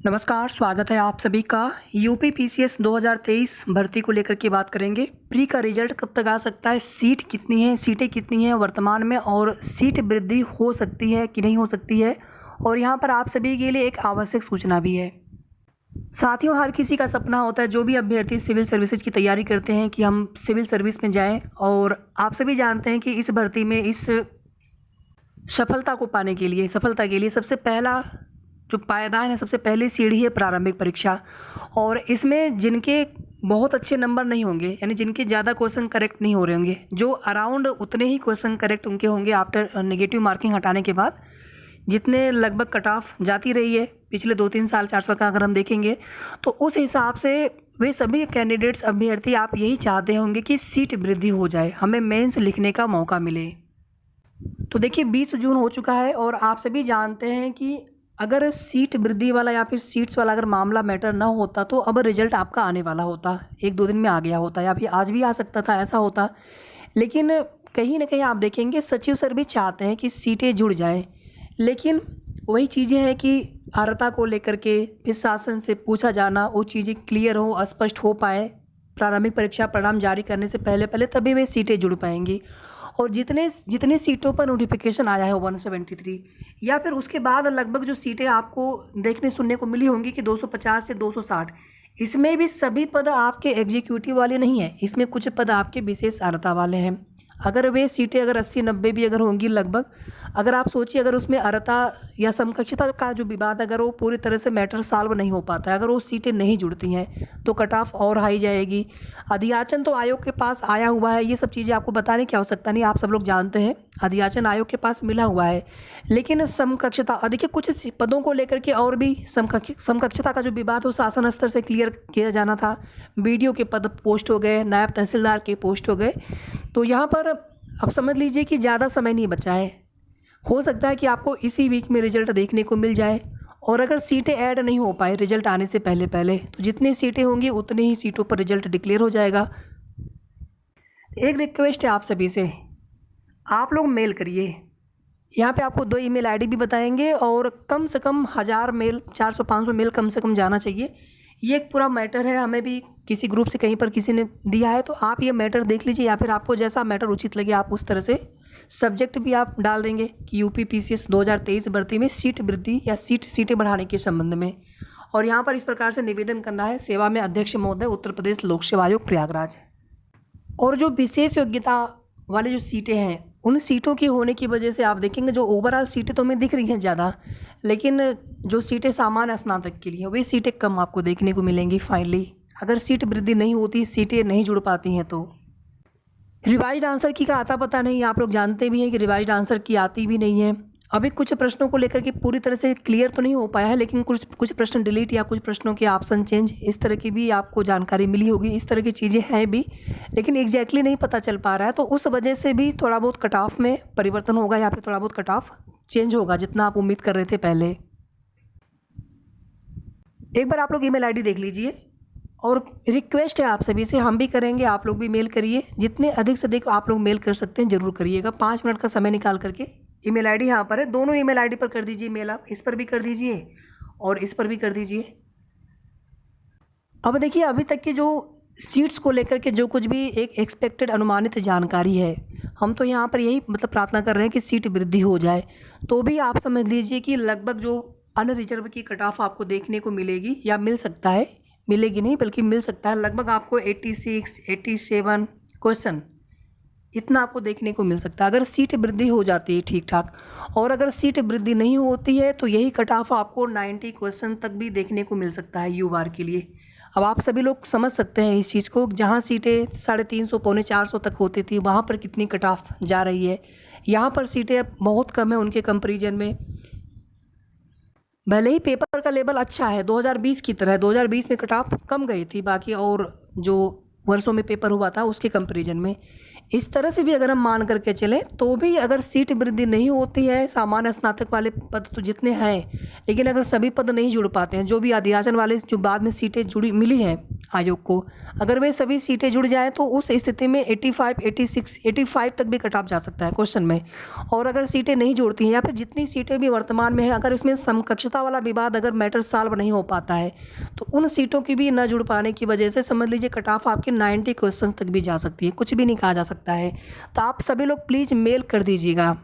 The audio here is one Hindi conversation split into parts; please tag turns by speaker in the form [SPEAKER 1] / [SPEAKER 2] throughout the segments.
[SPEAKER 1] नमस्कार, स्वागत है आप सभी का। यूपी पीसीएस 2023 भर्ती को लेकर के बात करेंगे। प्री का रिजल्ट कब तक आ सकता है, सीट कितनी है, सीटें कितनी हैं वर्तमान में और सीट वृद्धि हो सकती है कि नहीं हो सकती है, और यहाँ पर आप सभी के लिए एक आवश्यक सूचना भी है। साथियों, हर किसी का सपना होता है, जो भी अभ्यर्थी सिविल सर्विसेज की तैयारी करते हैं, कि हम सिविल सर्विस में जाएँ। और आप सभी जानते हैं कि इस भर्ती में इस सफलता को पाने के लिए, सफलता के लिए सबसे पहला जो पायदान है, सबसे पहली सीढ़ी है प्रारंभिक परीक्षा। और इसमें जिनके बहुत अच्छे नंबर नहीं होंगे, यानी जिनके ज़्यादा क्वेश्चन करेक्ट नहीं हो रहे होंगे, जो अराउंड उतने ही क्वेश्चन करेक्ट उनके होंगे आफ्टर नेगेटिव मार्किंग हटाने के बाद, जितने लगभग कट ऑफ जाती रही है पिछले 2-3 साल 4 साल का अगर हम देखेंगे, तो उस हिसाब से वे सभी कैंडिडेट्स अभ्यर्थी आप यही चाहते होंगे कि सीट वृद्धि हो जाए, हमें मेंस लिखने का मौका मिले। तो देखिए 20 जून हो चुका है और आप सभी जानते हैं कि अगर सीट वृद्धि वाला या फिर सीट्स वाला अगर मामला मैटर ना होता तो अब रिजल्ट आपका आने वाला होता, 1-2 दिन में आ गया होता या फिर आज भी आ सकता था, ऐसा होता। लेकिन कहीं ना कहीं आप देखेंगे सचिव सर भी चाहते हैं कि सीटें जुड़ जाएं, लेकिन वही चीज़ें हैं कि अर्हता को लेकर के फिर शासन से पूछा जाना, वो चीज़ें क्लियर हो, स्पष्ट हो पाए प्रारंभिक परीक्षा परिणाम जारी करने से पहले पहले, तभी वे सीटें जुड़ पाएंगी। और जितने जितने सीटों पर नोटिफिकेशन आया है 173 या फिर उसके बाद लगभग जो सीटें आपको देखने सुनने को मिली होंगी कि 250 से 260, इसमें भी सभी पद आपके एग्जीक्यूटिव वाले नहीं हैं, इसमें कुछ पद आपके विशेष अर्हता वाले हैं। अगर वे सीटें अगर 80-90 भी अगर होंगी लगभग, अगर आप सोचिए अगर उसमें अर्हता या समकक्षता का जो विवाद अगर वो पूरी तरह से मैटर सॉल्व नहीं हो पाता है, अगर वो सीटें नहीं जुड़ती हैं, तो कट ऑफ और हाई जाएगी। अधियाचन तो आयोग के पास आया हुआ है, ये सब चीज़ें आपको बताने की आवश्यकता नहीं, आप सब लोग जानते हैं अधियाचन आयोग के पास मिला हुआ है। लेकिन समकक्षता देखिए कुछ पदों को लेकर के और भी समकक्षता का जो विवाद हो शासन स्तर से क्लियर किया जाना था। बीडीओ के पद पोस्ट हो गए, नायब तहसीलदार के पोस्ट हो गए, तो यहाँ पर अब समझ लीजिए कि ज़्यादा समय नहीं बचा है। हो सकता है कि आपको इसी वीक में रिजल्ट देखने को मिल जाए, और अगर सीटें ऐड नहीं हो पाए रिजल्ट आने से पहले पहले, तो जितनी सीटें होंगी उतनी ही सीटों पर रिजल्ट डिक्लेयर हो जाएगा। एक रिक्वेस्ट है आप सभी से, आप लोग मेल करिए। यहाँ पे आपको 2 ईमेल आईडी भी बताएंगे और कम से कम 1000 मेल, 400-500 मेल कम से कम जाना चाहिए। ये एक पूरा मैटर है, हमें भी किसी ग्रुप से कहीं पर किसी ने दिया है, तो आप ये मैटर देख लीजिए, या फिर आपको जैसा मैटर उचित लगे आप उस तरह से सब्जेक्ट भी आप डाल देंगे कि यूपी पीसीएस 2023 भर्ती में सीट वृद्धि या सीटें बढ़ाने के संबंध में। और यहाँ पर इस प्रकार से निवेदन करना है, सेवा में अध्यक्ष महोदय, उत्तर प्रदेश लोक सेवा आयोग प्रयागराज। और जो विशेष योग्यता वाली जो सीटें हैं, उन सीटों की होने की वजह से आप देखेंगे जो ओवरऑल सीटें तो हमें दिख रही हैं ज़्यादा, लेकिन जो सीटें सामान्य स्नातक के लिए वे सीटें कम आपको देखने को मिलेंगी। फाइनली अगर सीट वृद्धि नहीं होती, सीटें नहीं जुड़ पाती हैं, तो रिवाइज्ड आंसर की का आता पता नहीं, आप लोग जानते भी हैं कि रिवाइज्ड आंसर की आती भी नहीं है। अभी कुछ प्रश्नों को लेकर के पूरी तरह से क्लियर तो नहीं हो पाया है, लेकिन कुछ प्रश्न डिलीट या कुछ प्रश्नों के ऑप्शन चेंज, इस तरह की भी आपको जानकारी मिली होगी। इस तरह की चीज़ें हैं भी, लेकिन एग्जैक्टली नहीं पता चल पा रहा है, तो उस वजह से भी थोड़ा बहुत कट ऑफ में परिवर्तन होगा या फिर थोड़ा बहुत कट ऑफ चेंज होगा, जितना आप उम्मीद कर रहे थे पहले। एक बार आप लोग ईमेल आईडी देख लीजिए, और रिक्वेस्ट है आप सभी से, हम भी करेंगे, आप लोग भी मेल करिए, जितने अधिक से अधिक आप लोग मेल कर सकते हैं ज़रूर करिएगा। 5 मिनट का समय निकाल करके ईमेल आईडी यहाँ पर है, दोनों ईमेल आईडी पर कर दीजिए मेल, आप इस पर भी कर दीजिए और इस पर भी कर दीजिए। अब देखिए अभी तक की जो सीट्स को लेकर के जो कुछ भी एक एक्सपेक्टेड अनुमानित जानकारी है, हम तो यहाँ पर यही मतलब प्रार्थना कर रहे हैं कि सीट वृद्धि हो जाए। तो भी आप समझ लीजिए कि लगभग जो अनरिजर्व की कट ऑफ आपको देखने को मिलेगी, या मिल सकता है, मिलेगी नहीं बल्कि मिल सकता है, लगभग आपको 86-87 क्वेश्चन इतना आपको देखने को मिल सकता है अगर सीट वृद्धि हो जाती है ठीक ठाक। और अगर सीट वृद्धि नहीं होती है तो यही कट ऑफ आपको 90 क्वेश्चन तक भी देखने को मिल सकता है यू बार के लिए। अब आप सभी लोग समझ सकते हैं इस चीज़ को, जहाँ सीटें 350-400 तक होती थी, वहाँ पर कितनी कट ऑफ जा रही है। यहाँ पर सीटें बहुत कम है उनके कंपेरिजन में। भले ही पेपर का लेवल अच्छा है 2020 की तरह, 2020 में कट ऑफ कम गई थी बाकी और जो वर्षों में पेपर हुआ था उसके कंपैरिजन में। इस तरह से भी अगर हम मान करके चलें तो भी अगर सीट वृद्धि नहीं होती है, सामान्य स्नातक वाले पद तो जितने हैं, लेकिन अगर सभी पद नहीं जुड़ पाते हैं, जो भी अध्यासन वाले जो बाद में सीटें जुड़ी मिली हैं आयोग को, अगर वे सभी सीटें जुड़ जाएँ तो उस स्थिति में 85, 86, 85 तक भी कट ऑफ जा सकता है क्वेश्चन में। और अगर सीटें नहीं जुड़ती हैं या फिर जितनी सीटें भी वर्तमान में हैं, अगर इसमें समकक्षता वाला विवाद अगर मैटर सॉल्व नहीं हो पाता है तो उन सीटों की भी न जुड़ पाने की वजह से समझ लीजिए कट ऑफ आपकी 90 क्वेश्चन तक भी जा सकती है, कुछ भी नहीं कहा जा सकता है। तो आप सभी लोग प्लीज़ मेल कर दीजिएगा,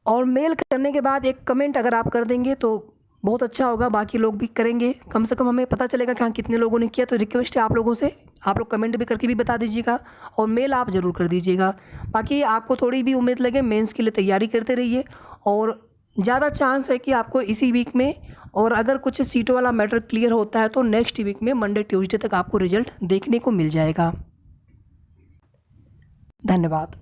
[SPEAKER 1] और मेल करने के बाद एक कमेंट अगर आप कर देंगे तो बहुत अच्छा होगा, बाकी लोग भी करेंगे, कम से कम हमें पता चलेगा कि हाँ कितने लोगों ने किया। तो रिक्वेस्ट है आप लोगों से, आप लोग कमेंट भी करके भी बता दीजिएगा और मेल आप ज़रूर कर दीजिएगा। बाकी आपको थोड़ी भी उम्मीद लगे, मेंस के लिए तैयारी करते रहिए और ज़्यादा चांस है कि आपको इसी वीक में, और अगर कुछ सीटों वाला मैटर क्लियर होता है तो नेक्स्ट वीक में मंडे ट्यूसडे तक आपको रिजल्ट देखने को मिल जाएगा। धन्यवाद।